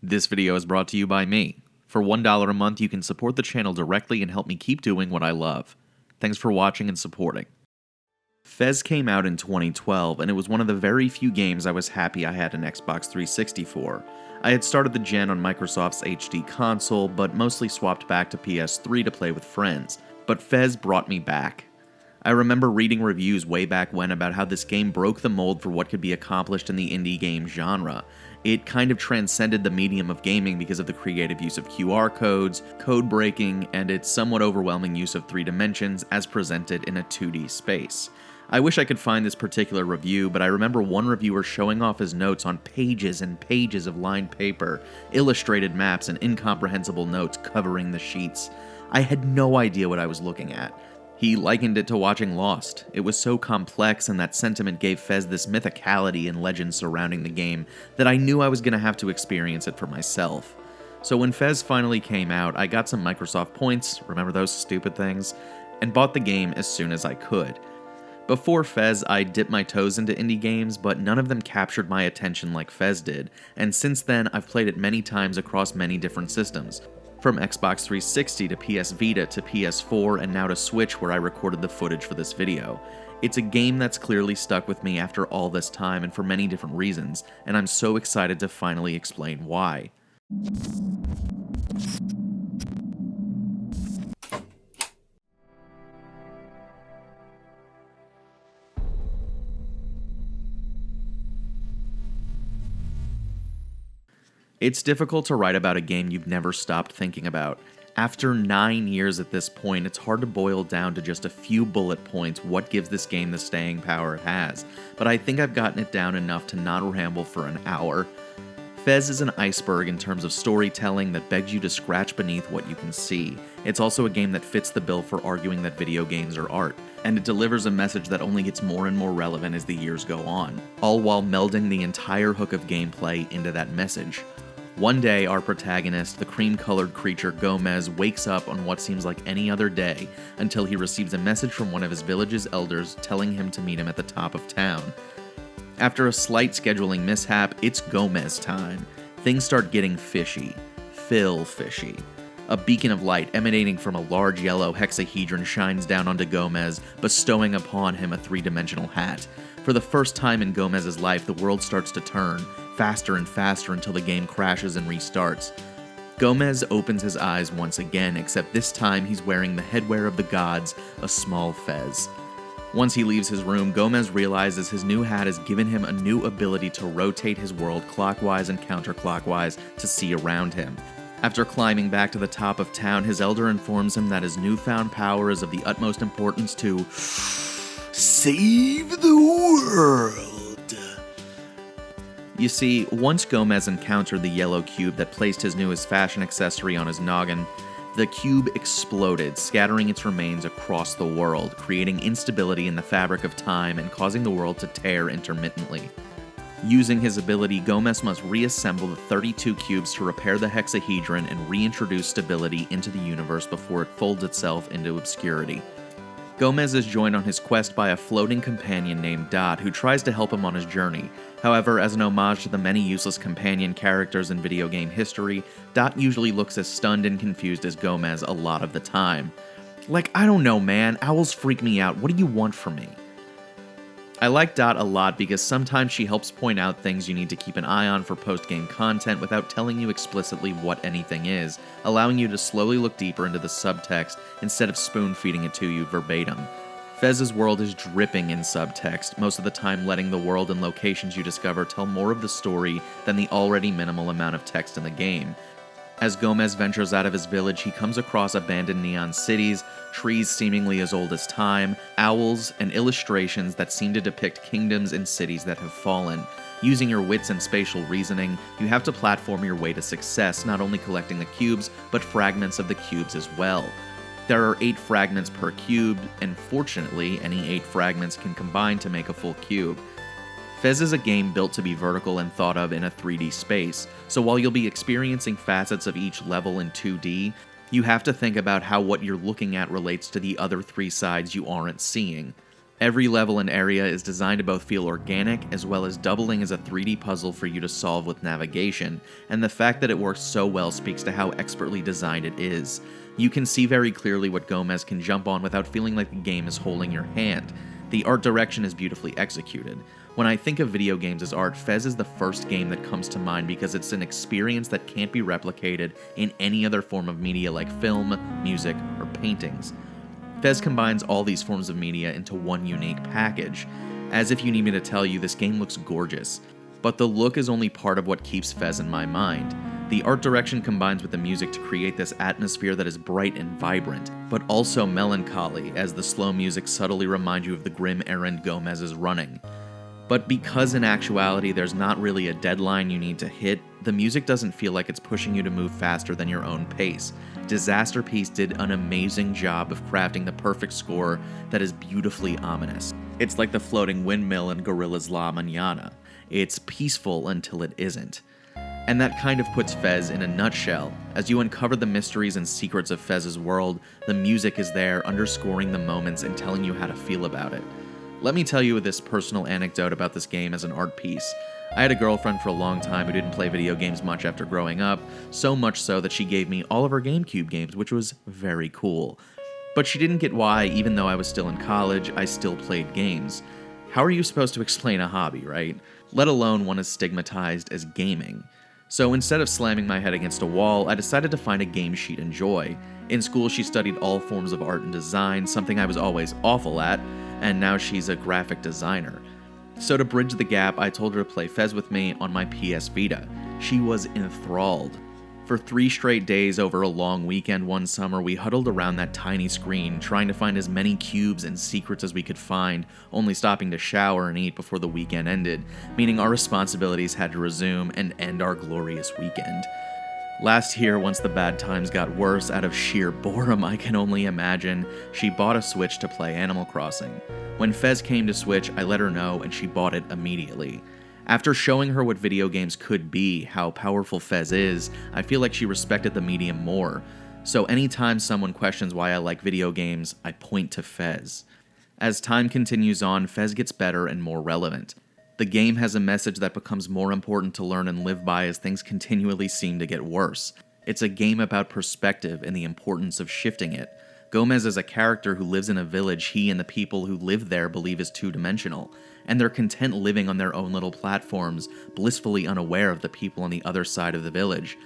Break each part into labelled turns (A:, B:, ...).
A: This video is brought to you by me. For $1 a month, you can support the channel directly and help me keep doing what I love. Thanks for watching and supporting. Fez came out in 2012, and it was one of the very few games I was happy I had an Xbox 360 for. I had started the gen on Microsoft's HD console, but mostly swapped back to PS3 to play with friends. But Fez brought me back. I remember reading reviews way back when about how this game broke the mold for what could be accomplished in the indie game genre. It kind of transcended the medium of gaming because of the creative use of QR codes, code breaking, and its somewhat overwhelming use of 3 dimensions as presented in a 2D space. I wish I could find this particular review, but I remember one reviewer showing off his notes on pages and pages of lined paper, illustrated maps, and incomprehensible notes covering the sheets. I had no idea what I was looking at. He likened it to watching Lost. It was so complex, and that sentiment gave Fez this mythicality and legend surrounding the game that I knew I was going to have to experience it for myself. So when Fez finally came out, I got some Microsoft points, remember those stupid things, and bought the game as soon as I could. Before Fez, I dipped my toes into indie games, but none of them captured my attention like Fez did, and since then I've played it many times across many different systems. From Xbox 360 to PS Vita to PS4 and now to Switch, where I recorded the footage for this video. It's a game that's clearly stuck with me after all this time and for many different reasons, and I'm so excited to finally explain why. It's difficult to write about a game you've never stopped thinking about. After 9 years at this point, it's hard to boil down to just a few bullet points what gives this game the staying power it has, but I think I've gotten it down enough to not ramble for an hour. Fez is an iceberg in terms of storytelling that begs you to scratch beneath what you can see. It's also a game that fits the bill for arguing that video games are art, and it delivers a message that only gets more and more relevant as the years go on, all while melding the entire hook of gameplay into that message. One day, our protagonist, the cream-colored creature Gomez, wakes up on what seems like any other day until he receives a message from one of his village's elders telling him to meet him at the top of town. After a slight scheduling mishap, it's Gomez time. Things start getting fishy. Fishy. A beacon of light emanating from a large yellow hexahedron shines down onto Gomez, bestowing upon him a 3-dimensional hat. For the first time in Gomez's life, the world starts to turn, faster and faster until the game crashes and restarts. Gomez opens his eyes once again, except this time he's wearing the headwear of the gods, a small fez. Once he leaves his room, Gomez realizes his new hat has given him a new ability to rotate his world clockwise and counterclockwise to see around him. After climbing back to the top of town, his elder informs him that his newfound power is of the utmost importance to save the world. You see, once Gomez encountered the yellow cube that placed his newest fashion accessory on his noggin, the cube exploded, scattering its remains across the world, creating instability in the fabric of time and causing the world to tear intermittently. Using his ability, Gomez must reassemble the 32 cubes to repair the hexahedron and reintroduce stability into the universe before it folds itself into obscurity. Gomez is joined on his quest by a floating companion named Dot, who tries to help him on his journey. However, as an homage to the many useless companion characters in video game history, Dot usually looks as stunned and confused as Gomez a lot of the time. Like, I don't know, man, owls freak me out, what do you want from me? I like Dot a lot because sometimes she helps point out things you need to keep an eye on for post-game content without telling you explicitly what anything is, allowing you to slowly look deeper into the subtext instead of spoon-feeding it to you verbatim. Fez's world is dripping in subtext, most of the time letting the world and locations you discover tell more of the story than the already minimal amount of text in the game. As Gomez ventures out of his village, he comes across abandoned neon cities, trees seemingly as old as time, owls, and illustrations that seem to depict kingdoms and cities that have fallen. Using your wits and spatial reasoning, you have to platform your way to success, not only collecting the cubes, but fragments of the cubes as well. There are 8 fragments per cube, and fortunately, any 8 fragments can combine to make a full cube. Fez is a game built to be vertical and thought of in a 3D space, so while you'll be experiencing facets of each level in 2D, you have to think about how what you're looking at relates to the other 3 sides you aren't seeing. Every level and area is designed to both feel organic as well as doubling as a 3D puzzle for you to solve with navigation, and the fact that it works so well speaks to how expertly designed it is. You can see very clearly what Gomez can jump on without feeling like the game is holding your hand. The art direction is beautifully executed. When I think of video games as art, Fez is the first game that comes to mind because it's an experience that can't be replicated in any other form of media like film, music, or paintings. Fez combines all these forms of media into one unique package. As if you need me to tell you, this game looks gorgeous. But the look is only part of what keeps Fez in my mind. The art direction combines with the music to create this atmosphere that is bright and vibrant, but also melancholy, as the slow music subtly reminds you of the grim errand Gomez is running. But because in actuality there's not really a deadline you need to hit, the music doesn't feel like it's pushing you to move faster than your own pace. Disasterpeace did an amazing job of crafting the perfect score that is beautifully ominous. It's like the floating windmill in Gorilla's La Mañana. It's peaceful until it isn't. And that kind of puts Fez in a nutshell. As you uncover the mysteries and secrets of Fez's world, the music is there, underscoring the moments and telling you how to feel about it. Let me tell you this personal anecdote about this game as an art piece. I had a girlfriend for a long time who didn't play video games much after growing up, so much so that she gave me all of her GameCube games, which was very cool. But she didn't get why, even though I was still in college, I still played games. How are you supposed to explain a hobby, right? Let alone one as stigmatized as gaming. So instead of slamming my head against a wall, I decided to find a game she'd enjoy. In school, she studied all forms of art and design, something I was always awful at, and now she's a graphic designer. So to bridge the gap, I told her to play Fez with me on my PS Vita. She was enthralled. For 3 straight days over a long weekend one summer, we huddled around that tiny screen, trying to find as many cubes and secrets as we could find, only stopping to shower and eat before the weekend ended, meaning our responsibilities had to resume and end our glorious weekend. Last year, once the bad times got worse, out of sheer boredom I can only imagine, she bought a Switch to play Animal Crossing. When Fez came to Switch, I let her know and she bought it immediately. After showing her what video games could be, how powerful Fez is, I feel like she respected the medium more. So anytime someone questions why I like video games, I point to Fez. As time continues on, Fez gets better and more relevant. The game has a message that becomes more important to learn and live by as things continually seem to get worse. It's a game about perspective and the importance of shifting it. Gomez is a character who lives in a village he and the people who live there believe is two-dimensional, and they're content living on their own little platforms, blissfully unaware of the people on the other side of the village.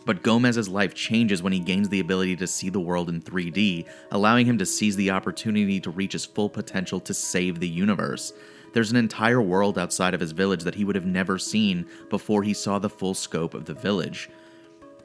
A: But Gomez's life changes when he gains the ability to see the world in 3D, allowing him to seize the opportunity to reach his full potential to save the universe. There's an entire world outside of his village that he would have never seen before he saw the full scope of the village.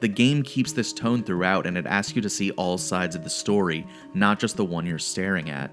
A: The game keeps this tone throughout, and it asks you to see all sides of the story, not just the one you're staring at.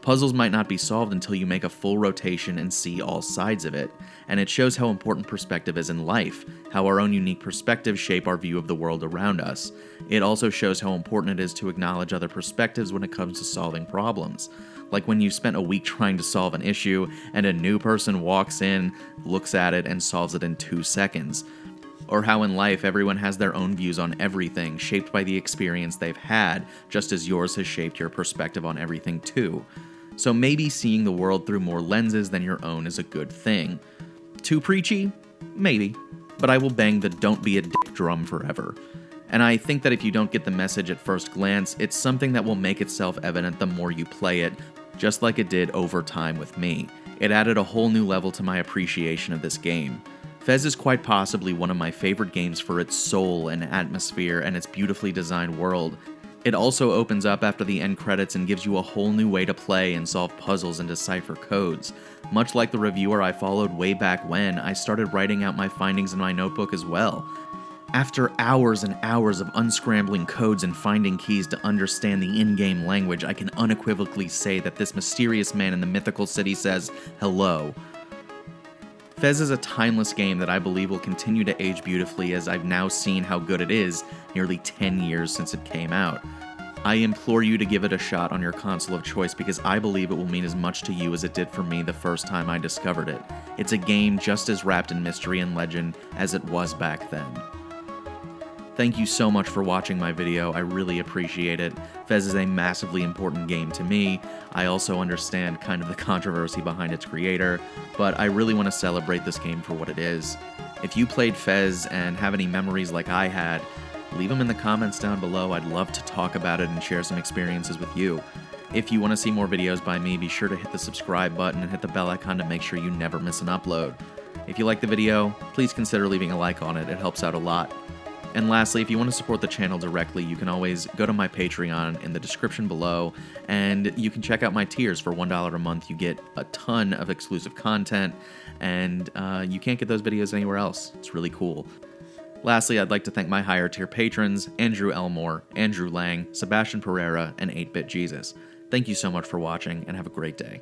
A: Puzzles might not be solved until you make a full rotation and see all sides of it, and it shows how important perspective is in life, how our own unique perspectives shape our view of the world around us. It also shows how important it is to acknowledge other perspectives when it comes to solving problems. Like when you spent a week trying to solve an issue, and a new person walks in, looks at it, and solves it in 2 seconds. Or how in life everyone has their own views on everything, shaped by the experience they've had, just as yours has shaped your perspective on everything too. So maybe seeing the world through more lenses than your own is a good thing. Too preachy? Maybe. But I will bang the don't be a dick drum forever. And I think that if you don't get the message at first glance, it's something that will make itself evident the more you play it, just like it did over time with me. It added a whole new level to my appreciation of this game. Fez is quite possibly one of my favorite games for its soul and atmosphere and its beautifully designed world. It also opens up after the end credits and gives you a whole new way to play and solve puzzles and decipher codes. Much like the reviewer I followed way back when, I started writing out my findings in my notebook as well. After hours and hours of unscrambling codes and finding keys to understand the in-game language, I can unequivocally say that this mysterious man in the mythical city says, hello. Fez is a timeless game that I believe will continue to age beautifully, as I've now seen how good it is nearly 10 years since it came out. I implore you to give it a shot on your console of choice because I believe it will mean as much to you as it did for me the first time I discovered it. It's a game just as wrapped in mystery and legend as it was back then. Thank you so much for watching my video, I really appreciate it. Fez is a massively important game to me. I also understand kind of the controversy behind its creator, but I really want to celebrate this game for what it is. If you played Fez and have any memories like I had, leave them in the comments down below. I'd love to talk about it and share some experiences with you. If you want to see more videos by me, be sure to hit the subscribe button and hit the bell icon to make sure you never miss an upload. If you like the video, please consider leaving a like on it, it helps out a lot. And lastly, if you want to support the channel directly, you can always go to my Patreon in the description below, and you can check out my tiers. For $1 a month, you get a ton of exclusive content, and you can't get those videos anywhere else. It's really cool. Lastly, I'd like to thank my higher tier patrons, Andrew Elmore, Andrew Lang, Sebastian Pereira, and 8-Bit Jesus. Thank you so much for watching, and have a great day.